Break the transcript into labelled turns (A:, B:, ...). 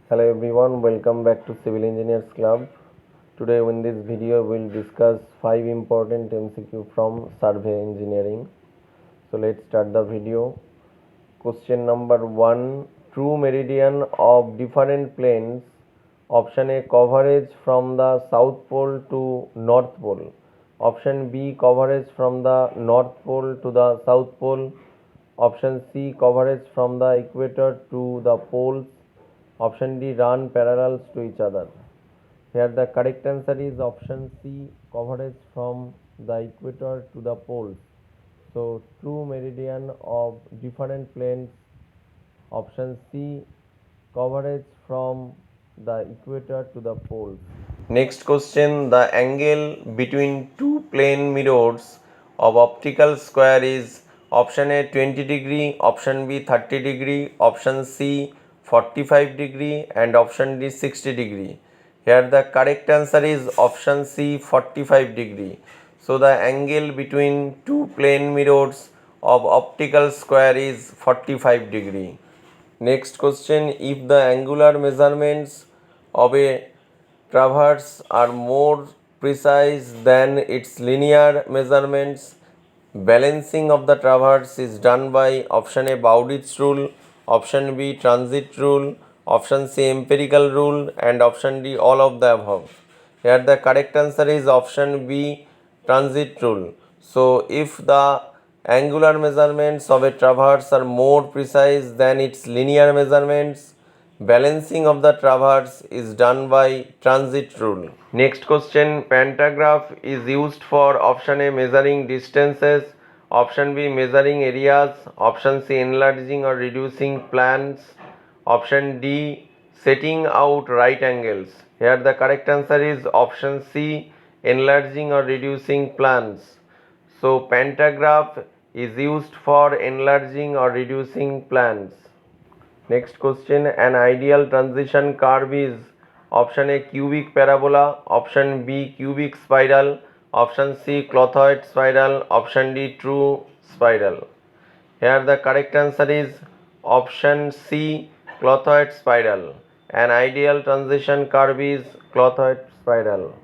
A: Hello everyone, welcome back to Civil Engineers Club. Today in this video we'll discuss 5 important MCQ from survey engineering. So let's start the video. Question number 1. True meridian of different planes. Option A, coverage from the South Pole to North Pole. Option B, coverage from the North Pole to the South Pole. Option C, coverage from the equator to the poles. Option D, run parallel to each other. Here the correct answer is option C, coverage from the equator to the poles. So true meridian of different planes. Option C, coverage from the equator to the poles. Next question, the angle between two plane mirrors of optical square is option A 20 degree, option B 30 degree, option C 45 degree and option D 60 degree. Here the correct answer is option C 45 degree. So the angle between two plane mirrors of optical square is 45 degree. Next question, if the angular measurements of a traverse are more precise than its linear measurements, balancing of the traverse is done by option A Bowditch rule, option B transit rule, option C empirical rule and option D all of the above. Here the correct answer is option B transit rule. So if the angular measurements of a traverse are more precise than its linear measurements, balancing of the traverse is done by transit rule. Next question, pantograph is used for option A measuring distances, option B measuring areas, option C enlarging or reducing plans, option D setting out right angles. Here the correct answer is option C enlarging or reducing plans. So pantograph is used for enlarging or reducing plans. Next question, an ideal transition curve is option A cubic parabola, option B cubic spiral, option C clothoid spiral, option D true spiral. Here the correct answer is option C clothoid spiral. An ideal transition curve is clothoid spiral.